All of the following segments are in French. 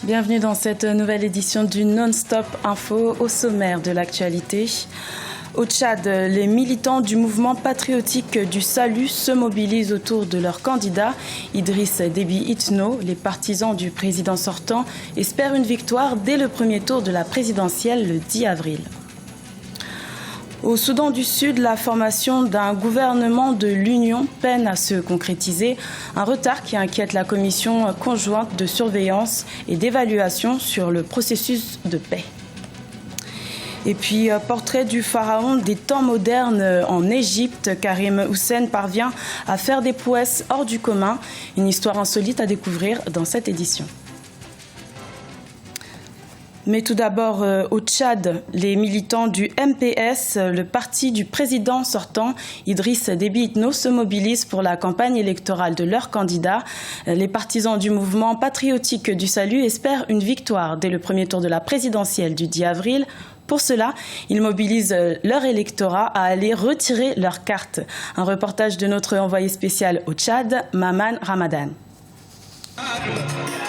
Bienvenue dans cette nouvelle édition du Non-Stop Info. Au sommaire de l'actualité. Au Tchad, les militants du mouvement patriotique du salut se mobilisent autour de leur candidat, Idriss Déby Itno. Les partisans du président sortant espèrent une victoire dès le premier tour de la présidentielle le 10 avril. Au Soudan du Sud, la formation d'un gouvernement de l'Union peine à se concrétiser, un retard qui inquiète la commission conjointe de surveillance et d'évaluation sur le processus de paix. Et puis, portrait du pharaon des temps modernes en Égypte, Karim Houssen parvient à faire des prouesses hors du commun, une histoire insolite à découvrir dans cette édition. Mais tout d'abord, au Tchad, les militants du MPS, le parti du président sortant, Idriss Déby Itno, se mobilisent pour la campagne électorale de leur candidat. Les partisans du mouvement patriotique du salut espèrent une victoire dès le premier tour de la présidentielle du 10 avril. Pour cela, ils mobilisent leur électorat à aller retirer leurs cartes. Un reportage de notre envoyé spécial au Tchad, Maman Ramadan.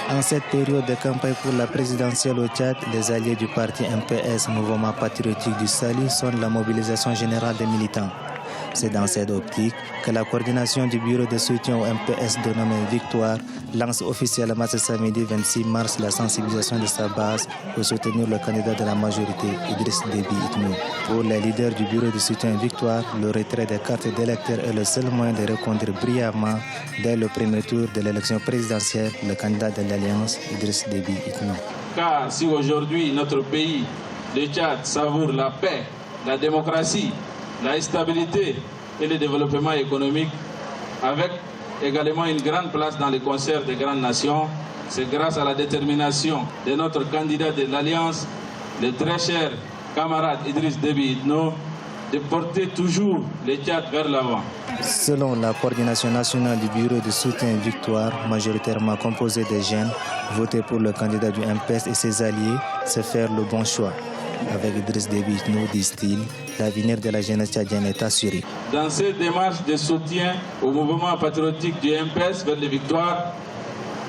En cette période de campagne pour la présidentielle au Tchad, les alliés du parti MPS, Mouvement patriotique du salut, sonnent la mobilisation générale des militants. C'est dans cette optique que la coordination du bureau de soutien au MPS dénommé Victoire lance officiellement ce samedi 26 mars la sensibilisation de sa base pour soutenir le candidat de la majorité, Idriss Déby Itno. Pour les leaders du bureau de soutien Victoire, le retrait des cartes d'électeurs est le seul moyen de reconduire brillamment dès le premier tour de l'élection présidentielle le candidat de l'Alliance, Idriss Déby Itno. Car si aujourd'hui notre pays, le Tchad, savoure la paix, la démocratie, la stabilité et le développement économique, avec également une grande place dans les concerts des grandes nations, c'est grâce à la détermination de notre candidat de l'Alliance, le très cher camarade Idriss Déby Itno, de porter toujours le Tchad vers l'avant. Selon la coordination nationale du bureau de soutien Victoire, majoritairement composée des jeunes, voter pour le candidat du MPS et ses alliés, c'est faire le bon choix. Avec Idriss Déby Itno, disent-ils, l'avenir de la jeunesse tchadienne est assuré. Dans cette démarche de soutien au mouvement patriotique du MPS vers les victoires,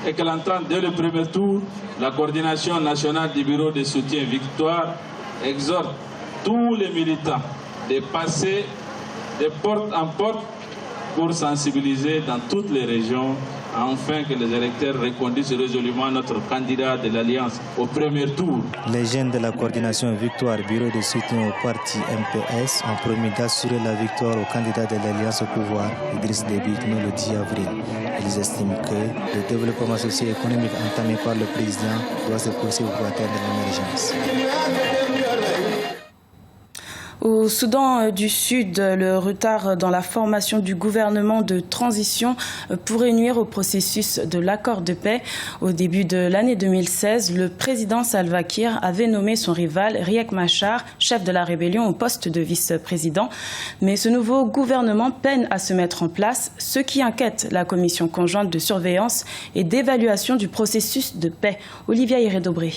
et qu'elle entend dès le premier tour, la coordination nationale du bureau de soutien Victoire exhorte tous les militants de passer de porte en porte pour sensibiliser dans toutes les régions afin que les électeurs reconduisent résolument notre candidat de l'Alliance au premier tour. Les jeunes de la coordination Victoire, bureau de soutien au parti MPS, ont promis d'assurer la victoire au candidat de l'Alliance au pouvoir, Idriss Déby Itno, le 10 avril. Ils estiment que le développement socio-économique entamé par le président doit se poursuivre pour atteindre l'émergence. Au Soudan du Sud, le retard dans la formation du gouvernement de transition pourrait nuire au processus de l'accord de paix. Au début de l'année 2016, le président Salva Kiir avait nommé son rival Riek Machar, chef de la rébellion, au poste de vice-président. Mais ce nouveau gouvernement peine à se mettre en place, ce qui inquiète la commission conjointe de surveillance et d'évaluation du processus de paix. Olivia Hérédobré.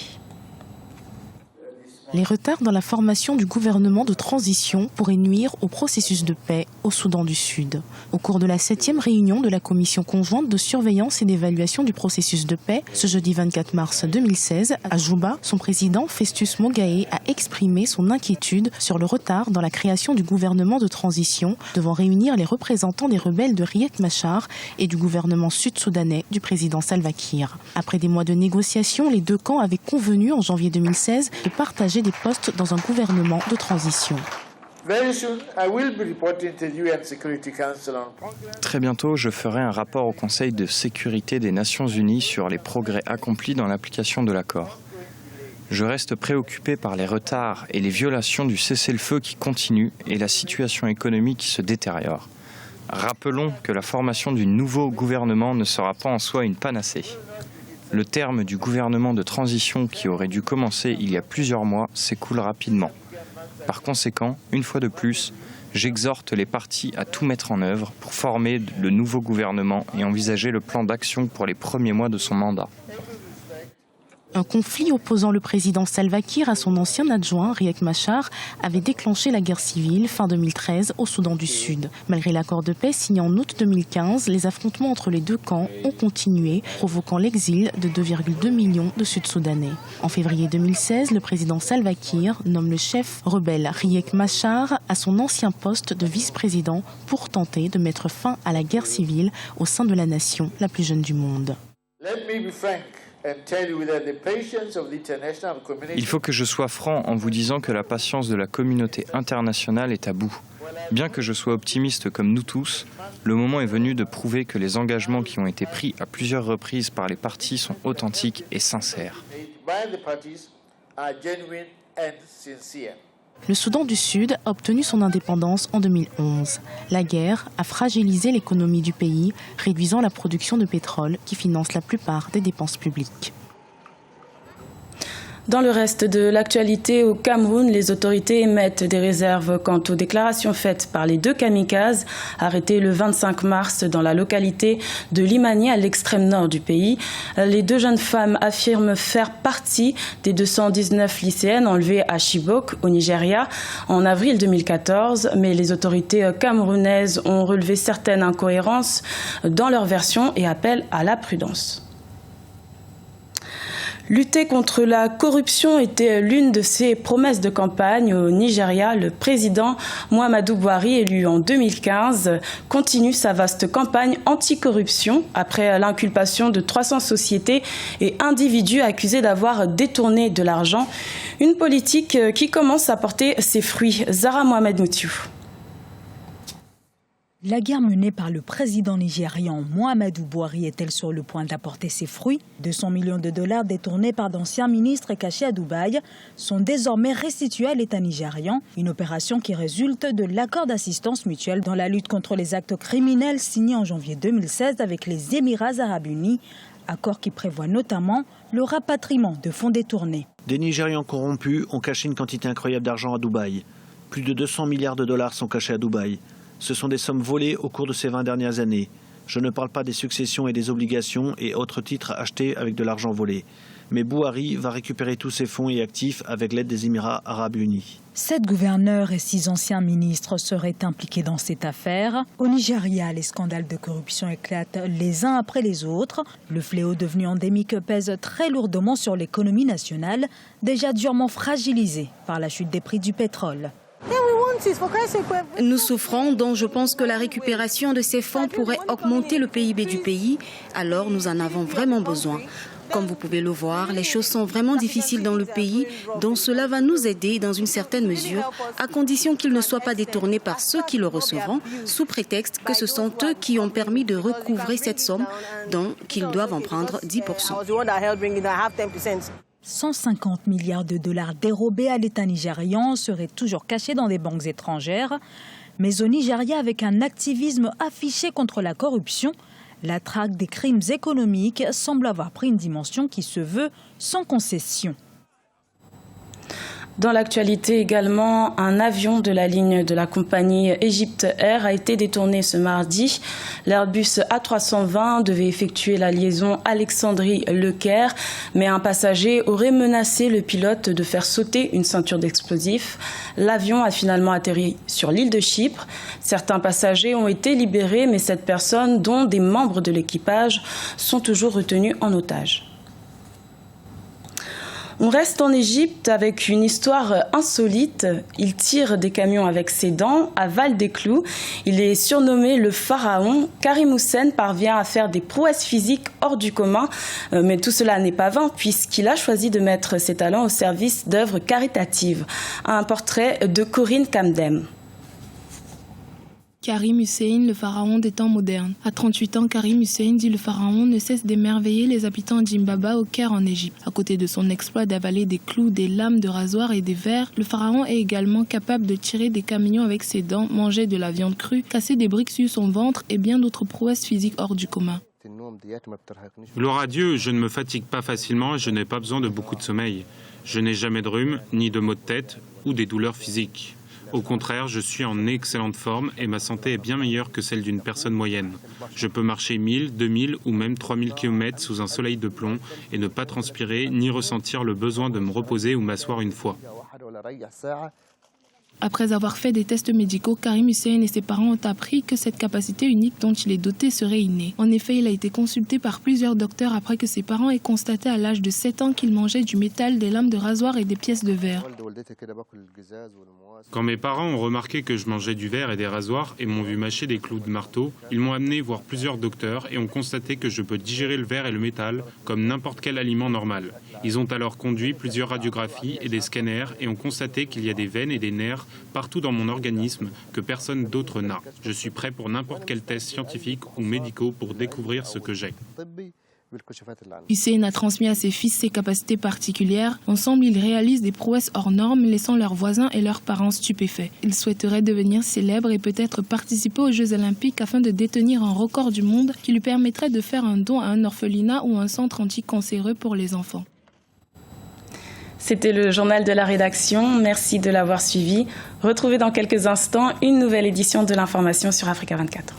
Les retards dans la formation du gouvernement de transition pourraient nuire au processus de paix au Soudan du Sud. Au cours de la 7e réunion de la commission conjointe de surveillance et d'évaluation du processus de paix, ce jeudi 24 mars 2016, à Juba, son président Festus Mogae a exprimé son inquiétude sur le retard dans la création du gouvernement de transition, devant réunir les représentants des rebelles de Riek Machar et du gouvernement sud-soudanais du président Salva Kiir. Après des mois de négociations, les deux camps avaient convenu en janvier 2016 de partager des postes dans un gouvernement de transition. Très bientôt, je ferai un rapport au Conseil de sécurité des Nations Unies sur les progrès accomplis dans l'application de l'accord. Je reste préoccupé par les retards et les violations du cessez-le-feu qui continuent et la situation économique qui se détériore. Rappelons que la formation du nouveau gouvernement ne sera pas en soi une panacée. Le terme du gouvernement de transition qui aurait dû commencer il y a plusieurs mois s'écoule rapidement. Par conséquent, une fois de plus, j'exhorte les partis à tout mettre en œuvre pour former le nouveau gouvernement et envisager le plan d'action pour les premiers mois de son mandat. Un conflit opposant le président Salva Kiir à son ancien adjoint, Riek Machar, avait déclenché la guerre civile fin 2013 au Soudan du Sud. Malgré l'accord de paix signé en août 2015, les affrontements entre les deux camps ont continué, provoquant l'exil de 2,2 millions de Sud-Soudanais. En février 2016, le président Salva Kiir nomme le chef rebelle Riek Machar à son ancien poste de vice-président pour tenter de mettre fin à la guerre civile au sein de la nation la plus jeune du monde. Il faut que je sois franc en vous disant que la patience de la communauté internationale est à bout. Bien que je sois optimiste comme nous tous, le moment est venu de prouver que les engagements qui ont été pris à plusieurs reprises par les parties sont authentiques et sincères. Le Soudan du Sud a obtenu son indépendance en 2011. La guerre a fragilisé l'économie du pays, réduisant la production de pétrole qui finance la plupart des dépenses publiques. Dans le reste de l'actualité, au Cameroun, les autorités émettent des réserves quant aux déclarations faites par les deux kamikazes arrêtés le 25 mars dans la localité de Limani à l'extrême nord du pays. Les deux jeunes femmes affirment faire partie des 219 lycéennes enlevées à Chibok, au Nigeria, en avril 2014, mais les autorités camerounaises ont relevé certaines incohérences dans leur version et appellent à la prudence. Lutter contre la corruption était l'une de ses promesses de campagne au Nigeria. Le président Muhammadu Buhari, élu en 2015, continue sa vaste campagne anticorruption après l'inculpation de 300 sociétés et individus accusés d'avoir détourné de l'argent. Une politique qui commence à porter ses fruits. Zahra Mohamed Moutiou. La guerre menée par le président nigérian Muhammadu Buhari est-elle sur le point d'apporter ses fruits? 200 millions de dollars détournés par d'anciens ministres et cachés à Dubaï sont désormais restitués à l'État nigérian. Une opération qui résulte de l'accord d'assistance mutuelle dans la lutte contre les actes criminels signé en janvier 2016 avec les Émirats arabes unis. Accord qui prévoit notamment le rapatriement de fonds détournés. Des Nigérians corrompus ont caché une quantité incroyable d'argent à Dubaï. Plus de 200 milliards de dollars sont cachés à Dubaï. Ce sont des sommes volées au cours de ces 20 dernières années. Je ne parle pas des successions et des obligations et autres titres achetés avec de l'argent volé. Mais Buhari va récupérer tous ses fonds et actifs avec l'aide des Émirats arabes unis. 7 gouverneurs et 6 anciens ministres seraient impliqués dans cette affaire. Au Nigeria, les scandales de corruption éclatent les uns après les autres. Le fléau devenu endémique pèse très lourdement sur l'économie nationale, déjà durement fragilisée par la chute des prix du pétrole. Nous souffrons, donc je pense que la récupération de ces fonds pourrait augmenter le PIB du pays, alors nous en avons vraiment besoin. Comme vous pouvez le voir, les choses sont vraiment difficiles dans le pays, donc cela va nous aider dans une certaine mesure, à condition qu'ils ne soient pas détournés par ceux qui le recevront, sous prétexte que ce sont eux qui ont permis de recouvrer cette somme, donc qu'ils doivent en prendre 10%. 150 milliards de dollars dérobés à l'État nigérian seraient toujours cachés dans des banques étrangères. Mais au Nigeria, avec un activisme affiché contre la corruption, la traque des crimes économiques semble avoir pris une dimension qui se veut sans concession. Dans l'actualité également, un avion de la ligne de la compagnie Egypt Air a été détourné ce mardi. L'Airbus A320 devait effectuer la liaison Alexandrie-Le Caire, mais un passager aurait menacé le pilote de faire sauter une ceinture d'explosifs. L'avion a finalement atterri sur l'île de Chypre. Certains passagers ont été libérés, mais 7 personnes, dont des membres de l'équipage, sont toujours retenues en otage. On reste en Égypte avec une histoire insolite. Il tire des camions avec ses dents à Val-des-Clous. Il est surnommé le pharaon. Karim Houssen parvient à faire des prouesses physiques hors du commun. Mais tout cela n'est pas vain puisqu'il a choisi de mettre ses talents au service d'œuvres caritatives. Un portrait de Corinne Kamdem. Karim Hussein, le pharaon des temps modernes. À 38 ans, Karim Hussein, dit le pharaon, ne cesse d'émerveiller les habitants d'Imbaba au Caire en Égypte. À côté de son exploit d'avaler des clous, des lames de rasoir et des vers, le pharaon est également capable de tirer des camions avec ses dents, manger de la viande crue, casser des briques sur son ventre et bien d'autres prouesses physiques hors du commun. Gloire à Dieu, je ne me fatigue pas facilement et je n'ai pas besoin de beaucoup de sommeil. Je n'ai jamais de rhume, ni de maux de tête ou des douleurs physiques. Au contraire, je suis en excellente forme et ma santé est bien meilleure que celle d'une personne moyenne. Je peux marcher 1000, 2000 ou même 3000 km sous un soleil de plomb et ne pas transpirer ni ressentir le besoin de me reposer ou m'asseoir une fois. Après avoir fait des tests médicaux, Karim Hussein et ses parents ont appris que cette capacité unique dont il est doté serait innée. En effet, il a été consulté par plusieurs docteurs après que ses parents aient constaté à l'âge de 7 ans qu'il mangeait du métal, des lames de rasoir et des pièces de verre. Quand mes parents ont remarqué que je mangeais du verre et des rasoirs et m'ont vu mâcher des clous de marteau, ils m'ont amené voir plusieurs docteurs et ont constaté que je peux digérer le verre et le métal comme n'importe quel aliment normal. Ils ont alors conduit plusieurs radiographies et des scanners et ont constaté qu'il y a des veines et des nerfs partout dans mon organisme que personne d'autre n'a. Je suis prêt pour n'importe quel test scientifique ou médicaux pour découvrir ce que j'ai. Hussein a transmis à ses fils ses capacités particulières. Ensemble, ils réalisent des prouesses hors normes, laissant leurs voisins et leurs parents stupéfaits. Ils souhaiteraient devenir célèbres et peut-être participer aux Jeux Olympiques afin de détenir un record du monde qui lui permettrait de faire un don à un orphelinat ou un centre anticancéreux pour les enfants. C'était le journal de la rédaction. Merci de l'avoir suivi. Retrouvez dans quelques instants une nouvelle édition de l'information sur Africa 24.